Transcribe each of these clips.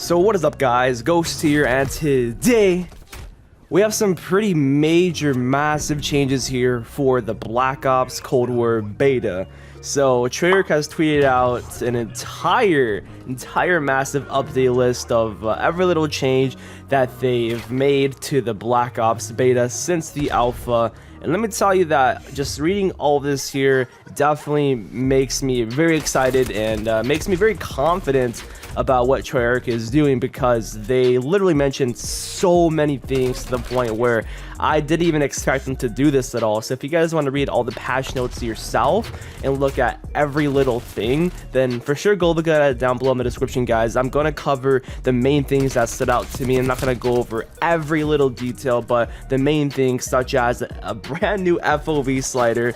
So what is up, guys? Ghost here, and today we have some pretty major, massive changes here for the Black Ops Cold War beta. So Treyarch has tweeted out an entire massive update list of every little change that they've made to the Black Ops beta since the alpha. And let me tell you that just reading all this here definitely makes me very excited and makes me very confident about what Treyarch is doing, because they literally mentioned so many things to the point where I didn't even expect them to do this at all. So if you guys want to read all the patch notes yourself and look at every little thing, then for sure go look at it down below in the description, guys. I'm going to cover the main things that stood out to me. I'm not going to go over every little detail, but the main things, such as a brand new FOV slider,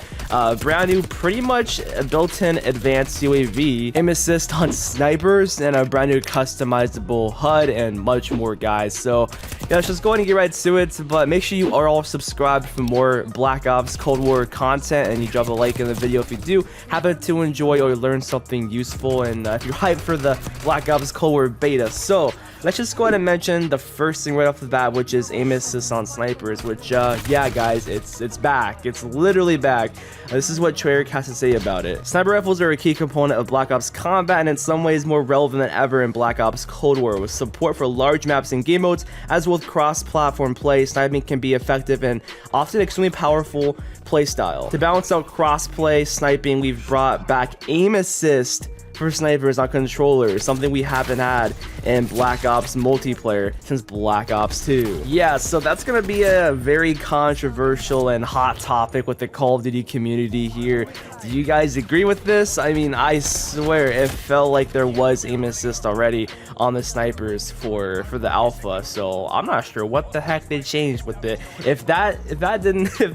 brand new pretty much built-in advanced UAV, aim assist on snipers, and a brand new customizable HUD, and much more, guys. So yeah, let's just go ahead and get right to it. But make sure you are all subscribed for more Black Ops Cold War content, and you drop a like in the video if you do happen to enjoy or learn something useful, and if you're hyped for the Black Ops Cold War beta. So let's just go ahead and mention the first thing right off the bat, which is aim assist on snipers, which yeah, guys, it's back. It's literally back. This is what Treyarch has to say about it. Sniper rifles are a key component of Black Ops combat, and in some ways more relevant than ever in Black Ops Cold War. With support for large maps and game modes, as well as cross-platform play, sniping can be effective and often extremely powerful playstyle. To balance out cross-play sniping, we've brought back aim assist for snipers on controllers, something we haven't had in Black Ops multiplayer since Black Ops 2. Yeah, so that's gonna be a very controversial and hot topic with the Call of Duty community here. Do you guys agree with this? I mean, I swear it felt like there was aim assist already on the snipers for the alpha, so I'm not sure what the heck they changed with it. If the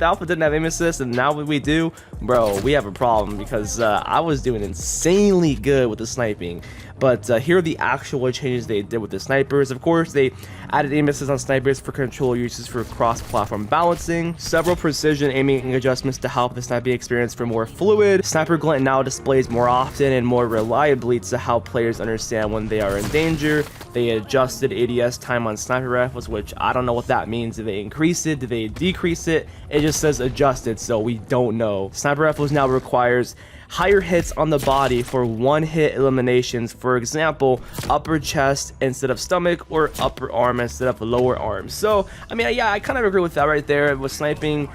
alpha didn't have aim assist and now we do, bro, we have a problem, because I was doing insanely good with the sniping. But here are the actual changes they did with the snipers. Of course, they added aim assist on snipers for controller uses for cross-platform balancing, several precision aiming adjustments to help the sniping experience for more fluid. Sniper glint now displays more often and more reliably to help players understand when they are in danger. They adjusted ADS time on sniper rifles, which I don't know what that means. Did they increase it? Did they decrease it? It just says adjusted, so we don't know. Sniper rifles now requires higher hits on the body for one-hit eliminations. For example, upper chest instead of stomach, or upper arm instead of lower arm. So, I mean, yeah, I kind of agree with that right there. With sniping,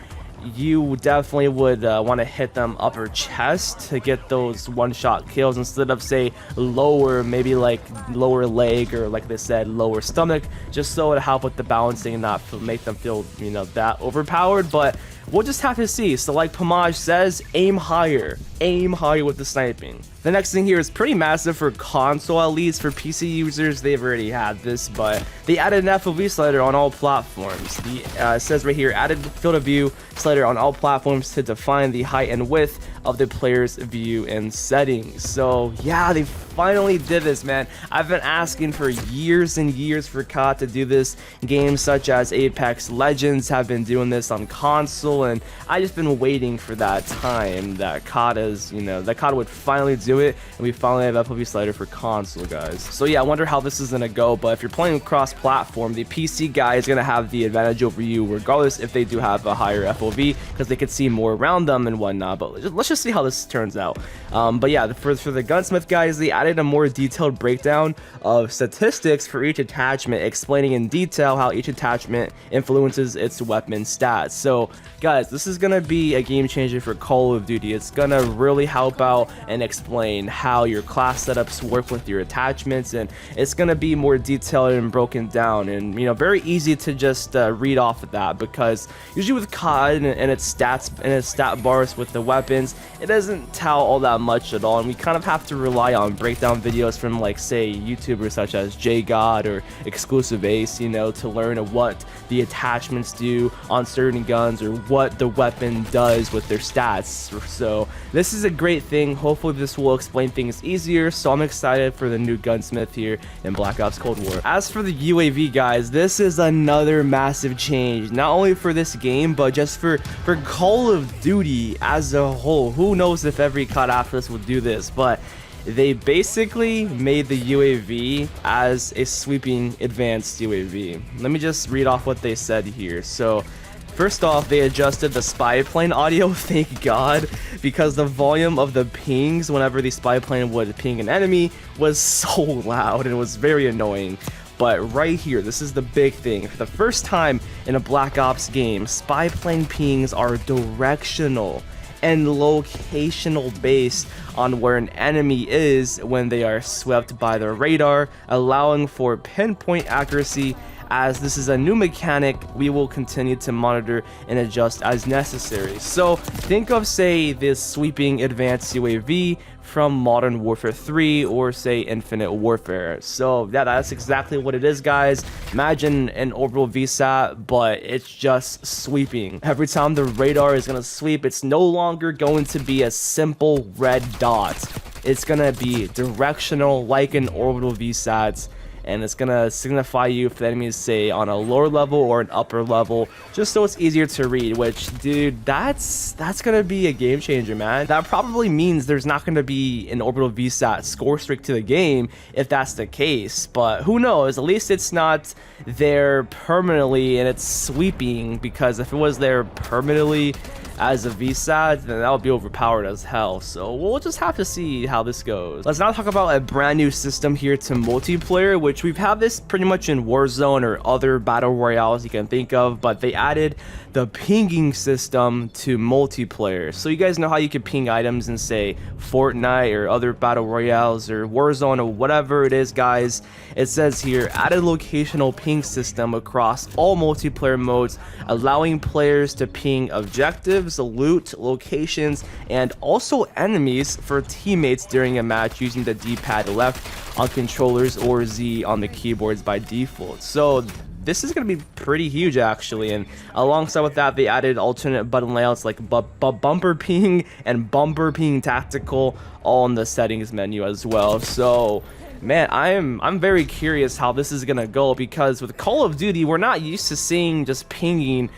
you definitely would want to hit them upper chest to get those one-shot kills instead of, say, lower, maybe like lower leg, or like they said, lower stomach, just so it help with the balancing and not make them feel, you know, that overpowered. But we'll just have to see. So like Pomage says, aim higher with the sniping. The next thing here is pretty massive for console, at least. For PC users, they've already had this, but they added an FOV slider on all platforms. It says right here, added field of view slider on all platforms to define the height and width of the player's view and settings. So yeah, they finally did this, man. I've been asking for years and years for COD to do this. Games such as Apex Legends have been doing this on console, and I just been waiting for that time that COD is, you know, that COD would finally do it, and we finally have FOV slider for console, guys. So yeah, I wonder how this is gonna go. But if you're playing cross-platform, the PC guy is gonna have the advantage over you, regardless if they do have a higher FOV, because they could see more around them and whatnot. But let's just see how this turns out. But yeah, for the Gunsmith guys, they added a more detailed breakdown of statistics for each attachment, explaining in detail how each attachment influences its weapon stats. So guys, this is gonna be a game changer for Call of Duty. It's gonna really help out and explain how your class setups work with your attachments, and it's gonna be more detailed and broken down, and, you know, very easy to just read off of that, because usually with COD and its stats and its stat bars with the weapons, it doesn't tell all that much at all, and we kind of have to rely on breakdown videos from, like, say, YouTubers such as JGod or Exclusive Ace, you know, to learn what the attachments do on certain guns, or what the weapon does with their stats. So this is a great thing. Hopefully this will explain things easier, so I'm excited for the new Gunsmith here in Black Ops Cold War. As for the UAV, guys, this is another massive change, not only for this game, but just for Call of Duty as a whole. Who knows if every COD after this will do this, but they basically made the UAV as a sweeping advanced UAV. Let me just read off what they said here. So first off, they adjusted the spy plane audio, thank God, because the volume of the pings whenever the spy plane would ping an enemy was so loud and it was very annoying. But right here, this is the big thing. For the first time in a Black Ops game, spy plane pings are directional and locational based on where an enemy is when they are swept by the radar, allowing for pinpoint accuracy. As this is a new mechanic, we will continue to monitor and adjust as necessary. So think of, say, this sweeping advanced UAV from Modern Warfare 3 or say Infinite Warfare. So yeah, that's exactly what it is, guys. Imagine an orbital VSAT, but it's just sweeping. Every time the radar is gonna sweep, it's no longer going to be a simple red dot. It's gonna be directional like an orbital VSAT, and it's gonna signify you if the enemy is, say, on a lower level or an upper level, just so it's easier to read. Which, dude, that's gonna be a game changer, man. That probably means there's not gonna be an orbital VSAT score streak to the game if that's the case, but who knows? At least it's not there permanently and it's sweeping, because if it was there permanently as a VSAT, then that would be overpowered as hell. So we'll just have to see how this goes. Let's now talk about a brand new system here to multiplayer, which we've had this pretty much in Warzone or other battle royales you can think of, but they added the pinging system to multiplayer. So you guys know how you can ping items in, say, Fortnite or other battle royales or Warzone or whatever it is, guys. It says here, added locational ping system across all multiplayer modes, allowing players to ping objectives, loot, locations, and also enemies for teammates during a match using the D-pad left on controllers or Z on the keyboards by default. So this is going to be pretty huge, actually, and alongside with that, they added alternate button layouts like bumper ping and bumper ping tactical, all in the settings menu as well. So man, I'm very curious how this is gonna go, because with Call of Duty, we're not used to seeing just pinging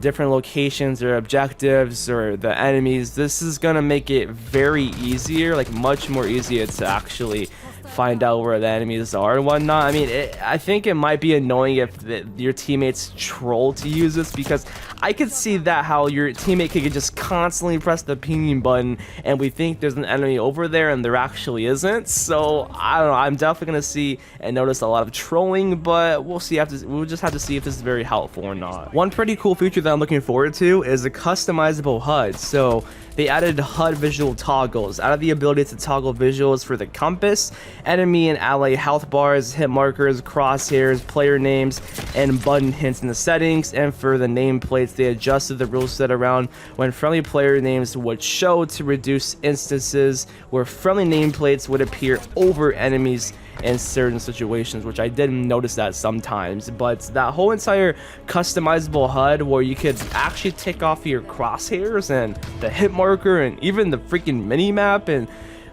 different locations or objectives or the enemies. This is gonna make it very easier, like much more easier to actually find out where the enemies are and whatnot. I mean, I think it might be annoying if your teammates troll to use this, because I could see that how your teammate could just constantly press the pinging button and we think there's an enemy over there and there actually isn't. So I don't know, I'm definitely gonna see and notice a lot of trolling, but we'll see. We'll just have to see if this is very helpful or not. One pretty cool feature that I'm looking forward to is a customizable HUD. So they added HUD visual toggles, added the ability to toggle visuals for the compass, enemy and ally health bars, hit markers, crosshairs, player names, and button hints in the settings. And for the nameplates, they adjusted the rule set around when friendly player names would show to reduce instances where friendly nameplates would appear over enemies in certain situations, which I did notice that sometimes. But that whole entire customizable HUD where you could actually take off your crosshairs and the hit marker and even the freaking mini map and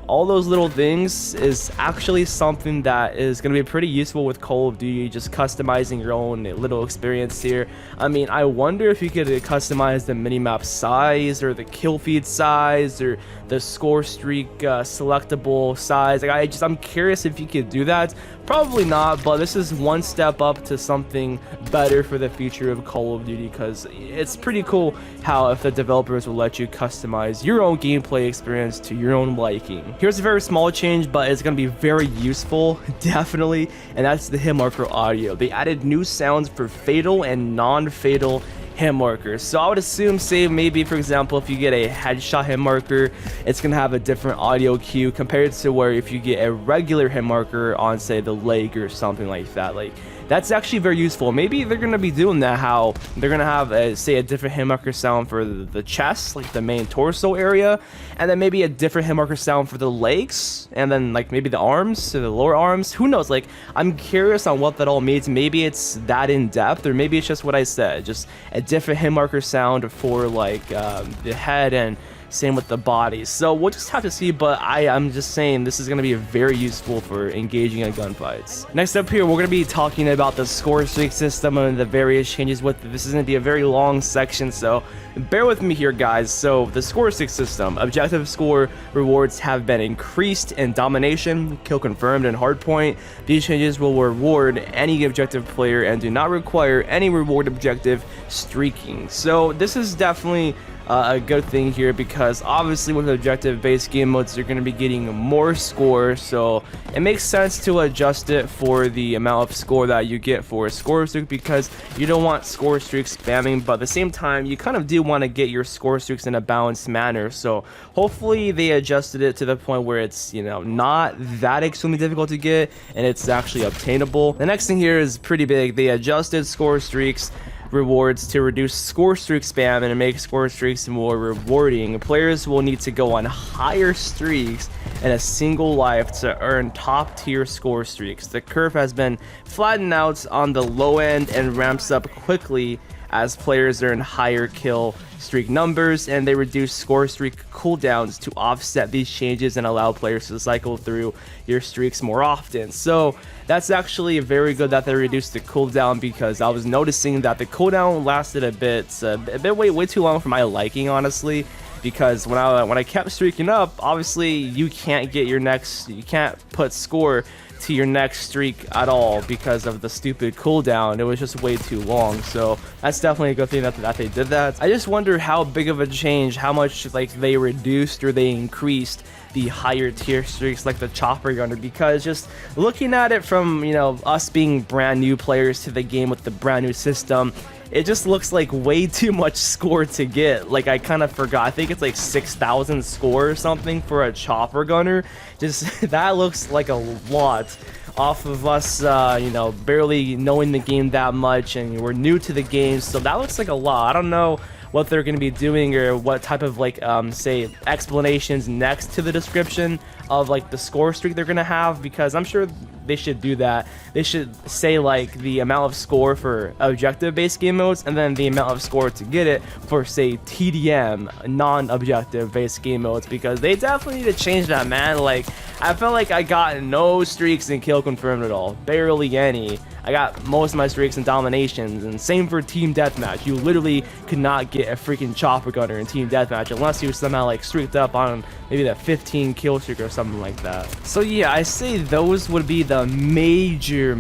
all those little things is actually something that is going to be pretty useful with Call of Duty, just customizing your own little experience here. I mean, I wonder if you could customize the minimap size or the kill feed size or the score streak selectable size. Like, I'm curious if you could do that. Probably not, but this is one step up to something better for the future of Call of Duty, because it's pretty cool how if the developers will let you customize your own gameplay experience to your own liking. Here's a very small change, but it's going to be very useful, definitely, and that's the hit marker audio. They added new sounds for fatal and non-fatal hit markers. So I would assume, say maybe for example, if you get a headshot hit marker, it's gonna have a different audio cue compared to where if you get a regular hit marker on, say, the leg or something like that. Like, that's actually very useful. Maybe they're gonna be doing that, how they're gonna have say a different hit marker sound for the chest, like the main torso area, and then maybe a different hit marker sound for the legs, and then like maybe the arms, or the lower arms. Who knows? Like, I'm curious on what that all means. Maybe it's that in depth, or maybe it's just what I said, just a different hit marker sound for like the head and Same with the bodies. So we'll just have to see, but I'm just saying this is going to be very useful for engaging in gunfights. Next up here, we're going to be talking about the score streak system and the various changes with it. This is going to be a very long section, so bear with me here, guys. So the score streak system, objective score rewards have been increased in domination, kill confirmed, and hardpoint. These changes will reward any objective player and do not require any reward objective streaking. So this is definitely a good thing here, because obviously with objective based game modes you're going to be getting more score, so it makes sense to adjust it for the amount of score that you get for a score streak, because you don't want score streaks spamming, but at the same time you kind of do want to get your score streaks in a balanced manner. So hopefully they adjusted it to the point where it's, you know, not that extremely difficult to get and it's actually obtainable. The next thing here is pretty big. They adjusted score streaks rewards to reduce score streak spam and make score streaks more rewarding. Players will need to go on higher streaks in a single life to earn top tier score streaks. The curve has been flattened out on the low end and ramps up quickly as players earn higher kill streak numbers, and they reduce score streak cooldowns to offset these changes and allow players to cycle through your streaks more often. So that's actually very good that they reduced the cooldown, because I was noticing that the cooldown lasted a bit way too long for my liking, honestly. Because when I kept streaking up, obviously you can't put score to your next streak at all because of the stupid cooldown. It was just way too long. So that's definitely a good thing that they did that. I just wonder how big of a change, how much like they reduced or they increased the higher tier streaks like the chopper gunner, because just looking at it from, you know, us being brand new players to the game with the brand new system, it just looks like way too much score to get. Like, I kind of forgot. I think it's like 6,000 score or something for a chopper gunner. Just that looks like a lot off of us, you know, barely knowing the game that much, and we're new to the game. So that looks like a lot. I don't know what they're going to be doing or what type of like say explanations next to the description of like the score streak they're going to have, because I'm sure they should do that. They should say like the amount of score for objective based game modes and then the amount of score to get it for, say, TDM non-objective based game modes, because they definitely need to change that, man. Like, I felt like I got no streaks in kill confirmed at all, barely any. I got most of my streaks in dominations, and same for team deathmatch. You literally could not get a freaking chopper gunner in team deathmatch unless you somehow like streaked up on maybe that 15 kill streak or something like that. So yeah, I say those would be the major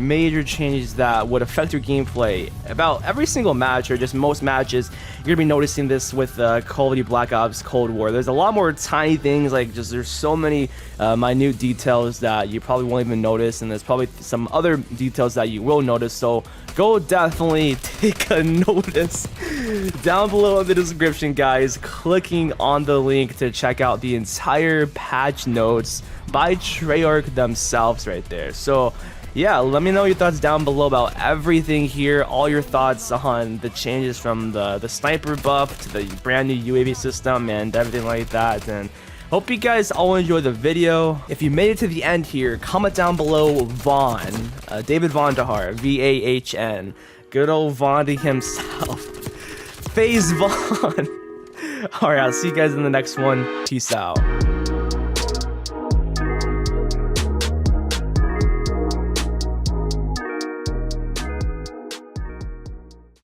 changes that would affect your gameplay. About every single match, or just most matches, you're gonna be noticing this with Call of Duty Black Ops Cold War. There's a lot more tiny things, like just there's so many minute details that you probably won't even notice, and there's probably some other details that you will notice. So go definitely take a notice down below in the description, guys, clicking on the link to check out the entire patch notes by Treyarch themselves right there. So yeah, let me know your thoughts down below about everything here, all your thoughts on the changes from the sniper buff to the brand new UAV system and everything like that. And hope you guys all enjoyed the video. If you made it to the end here, comment down below Vaughn, David Vondahar, V-A-H-N, good old Vondy himself, FaZe Vaughn. Alright, I'll see you guys in the next one. Peace out.